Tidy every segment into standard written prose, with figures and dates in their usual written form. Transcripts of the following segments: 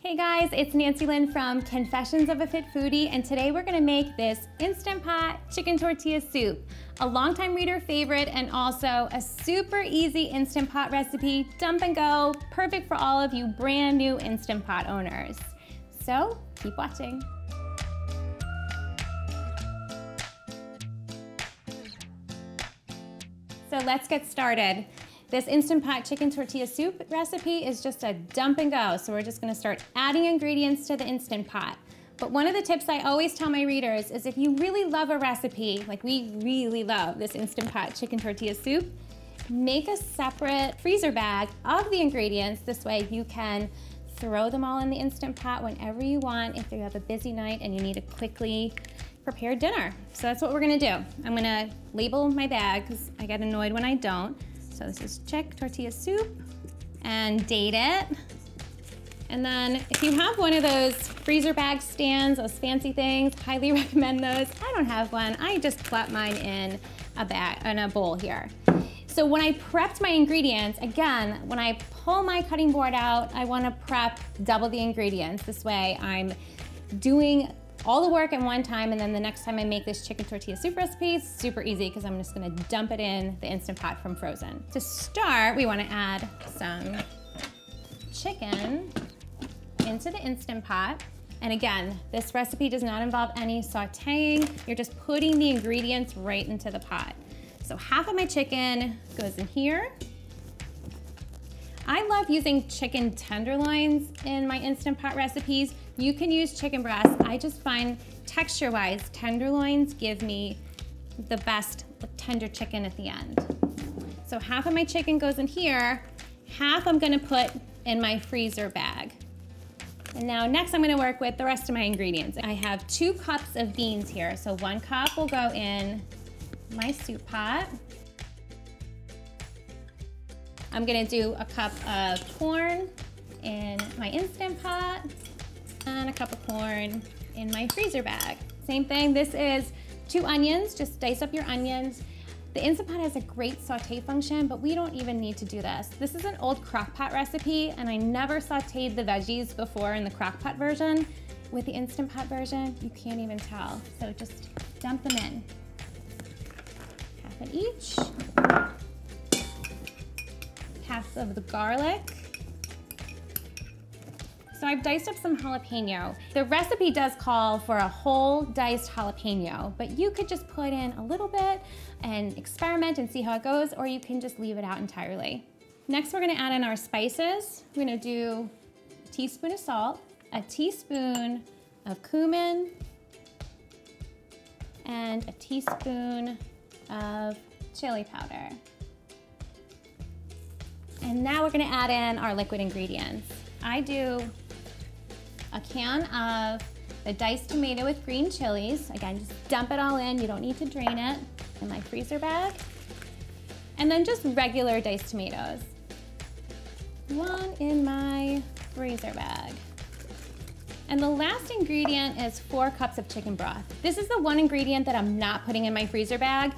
Hey guys, it's Nancy Lynn from Confessions of a Fit Foodie, and today we're gonna make this Instant Pot chicken tortilla soup, a longtime reader favorite and also a super easy Instant Pot recipe, dump and go, perfect for all of you brand new Instant Pot owners. So keep watching. So let's get started. This Instant Pot chicken tortilla soup recipe is just a dump and go, so we're just gonna start adding ingredients to the Instant Pot. But one of the tips I always tell my readers is if you really love a recipe, like we really love this Instant Pot chicken tortilla soup, make a separate freezer bag of the ingredients. This way you can throw them all in the Instant Pot whenever you want if you have a busy night and you need a quickly prepared dinner. So that's what we're gonna do. I'm gonna label my bag because I get annoyed when I don't. So this is chick tortilla soup, and date it. And then if you have one of those freezer bag stands, those fancy things, highly recommend those. I don't have one. I just plop mine in a bowl here. So when I prepped my ingredients, again, when I pull my cutting board out, I wanna prep double the ingredients. This way I'm doing all the work at one time, and then the next time I make this chicken tortilla soup recipe, it's super easy because I'm just gonna dump it in the Instant Pot from frozen. To start, we wanna add some chicken into the Instant Pot. And again, this recipe does not involve any sauteing. You're just putting the ingredients right into the pot. So half of my chicken goes in here. I love using chicken tenderloins in my Instant Pot recipes. You can use chicken breasts. I just find texture-wise, tenderloins give me the best tender chicken at the end. So half of my chicken goes in here, half I'm gonna put in my freezer bag. And now next I'm gonna work with the rest of my ingredients. I have 2 cups of beans here. So 1 cup will go in my soup pot. I'm gonna do a cup of corn in my Instant Pot and a cup of corn in my freezer bag. Same thing, this is 2 onions, just dice up your onions. The Instant Pot has a great saute function, but we don't even need to do this. This is an old crock pot recipe, and I never sauteed the veggies before in the crock pot version. With the Instant Pot version, you can't even tell. So just dump them in. Half of each. Half of the garlic. So I've diced up some jalapeno. The recipe does call for a whole diced jalapeno, but you could just put in a little bit and experiment and see how it goes, or you can just leave it out entirely. Next, we're gonna add in our spices. We're gonna do a teaspoon of salt, a teaspoon of cumin, and a teaspoon of chili powder. And now we're gonna add in our liquid ingredients. I do a can of the diced tomato with green chilies. Again, just dump it all in. You don't need to drain it in my freezer bag. And then just regular diced tomatoes. 1 in my freezer bag. And the last ingredient is 4 cups of chicken broth. This is the one ingredient that I'm not putting in my freezer bag.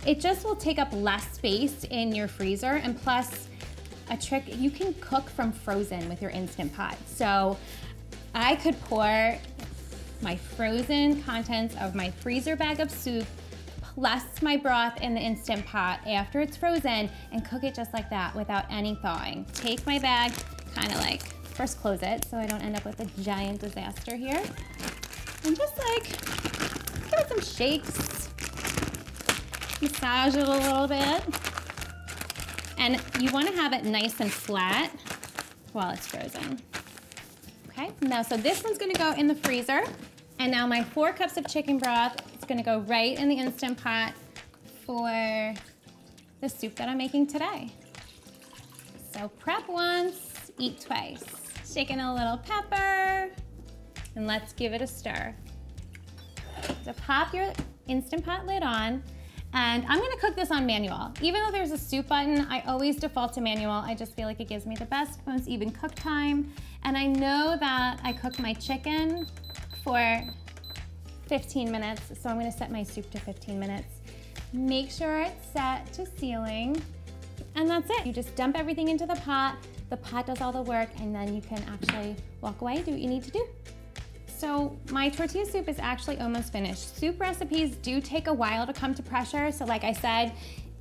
It just will take up less space in your freezer, and plus, a trick, you can cook from frozen with your Instant Pot. So I could pour my frozen contents of my freezer bag of soup plus my broth in the Instant Pot after it's frozen and cook it just like that without any thawing. Take my bag, kind of like, first close it so I don't end up with a giant disaster here. And just like, give it some shakes, massage it a little bit. And you want to have it nice and flat while it's frozen. Okay, now so this one's gonna go in the freezer. And now my 4 cups of chicken broth is gonna go right in the Instant Pot for the soup that I'm making today. So prep once, eat twice. Shake in a little pepper, and let's give it a stir. So pop your Instant Pot lid on. And I'm gonna cook this on manual. Even though there's a soup button, I always default to manual. I just feel like it gives me the best, most even cook time. And I know that I cook my chicken for 15 minutes, so I'm gonna set my soup to 15 minutes. Make sure it's set to sealing, and that's it. You just dump everything into the pot. The pot does all the work, and then you can actually walk away, do what you need to do. So my tortilla soup is actually almost finished. Soup recipes do take a while to come to pressure, so like I said,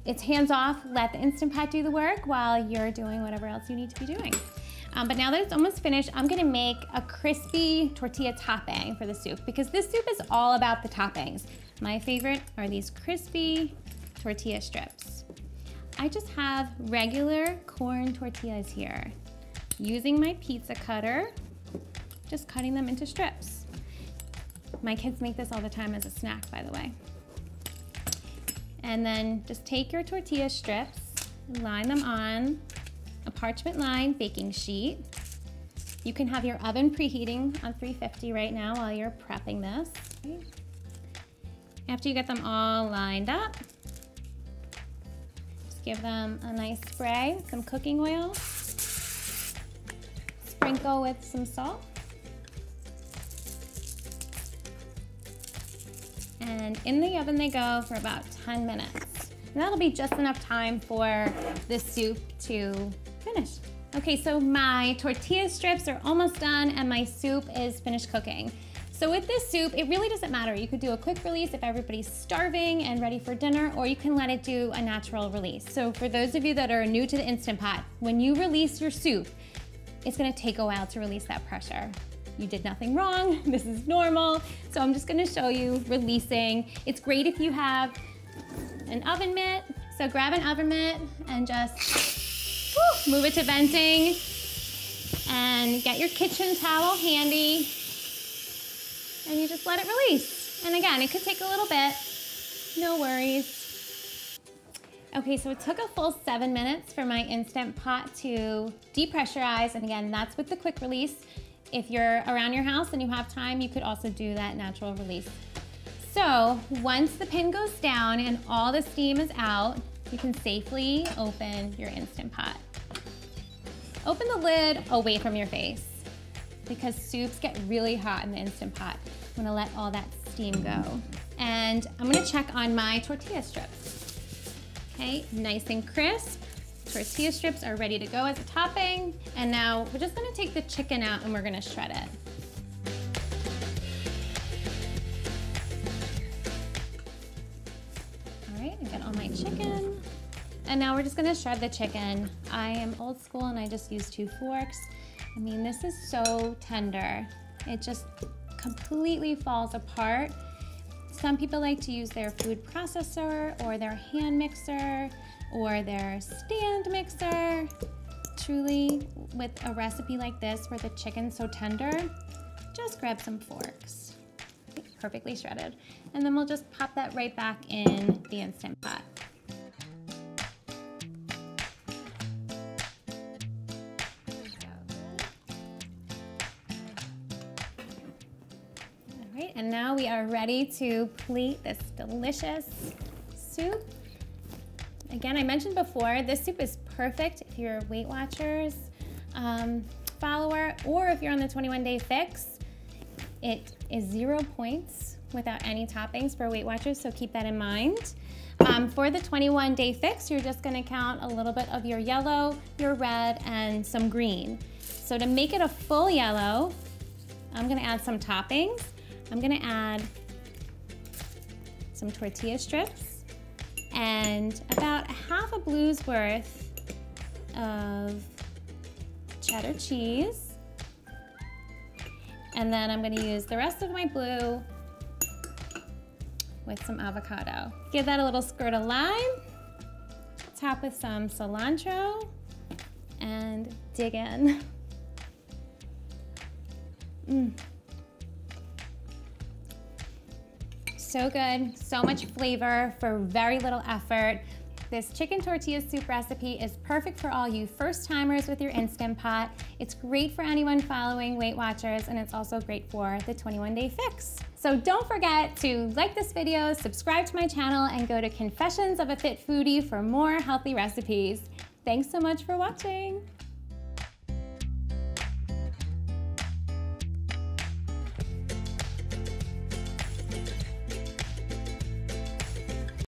it's hands off, let the Instant Pot do the work while you're doing whatever else you need to be doing. But now that it's almost finished, I'm gonna make a crispy tortilla topping for the soup because this soup is all about the toppings. My favorite are these crispy tortilla strips. I just have regular corn tortillas here. Using my pizza cutter, just cutting them into strips. My kids make this all the time as a snack, by the way. And then just take your tortilla strips, line them on a parchment lined baking sheet. You can have your oven preheating on 350 right now while you're prepping this. After you get them all lined up, just give them a nice spray with some cooking oil. Sprinkle with some salt. And in the oven they go for about 10 minutes. And that'll be just enough time for the soup to finish. Okay, so my tortilla strips are almost done and my soup is finished cooking. So with this soup, it really doesn't matter. You could do a quick release if everybody's starving and ready for dinner, or you can let it do a natural release. So for those of you that are new to the Instant Pot, when you release your soup, it's gonna take a while to release that pressure. You did nothing wrong, this is normal. So I'm just gonna show you releasing. It's great if you have an oven mitt. So grab an oven mitt and just move it to venting and get your kitchen towel handy and you just let it release. And again, it could take a little bit, no worries. Okay, so it took a full 7 minutes for my Instant Pot to depressurize, and again, that's with the quick release. If you're around your house and you have time, you could also do that natural release. So once the pin goes down and all the steam is out, you can safely open your Instant Pot. Open the lid away from your face because soups get really hot in the Instant Pot. I'm gonna let all that steam go. And I'm gonna check on my tortilla strips. Okay, nice and crisp. Tortilla strips are ready to go as a topping. And now we're just gonna take the chicken out and we're gonna shred it. All right, I got all my chicken. And now we're just gonna shred the chicken. I am old school and I just use 2 forks. I mean, this is so tender. It just completely falls apart. Some people like to use their food processor or their hand mixer or their stand mixer. Truly, with a recipe like this where the chicken's so tender, just grab some forks. Perfectly shredded. And then we'll just pop that right back in the Instant Pot. All right, and now we are ready to plate this delicious soup. Again, I mentioned before, this soup is perfect if you're a Weight Watchers follower, or if you're on the 21-day fix. It is 0 points without any toppings for Weight Watchers, so keep that in mind. For the 21-day fix, you're just gonna count a little bit of your yellow, your red, and some green. So to make it a full yellow, I'm gonna add some toppings. I'm gonna add some tortilla strips, and about half a blue's worth of cheddar cheese. And then I'm gonna use the rest of my blue with some avocado. Give that a little squirt of lime, top with some cilantro, and dig in. So good, so much flavor for very little effort. This chicken tortilla soup recipe is perfect for all you first timers with your Instant Pot. It's great for anyone following Weight Watchers, and it's also great for the 21-day fix. So don't forget to like this video, subscribe to my channel, and go to Confessions of a Fit Foodie for more healthy recipes. Thanks so much for watching.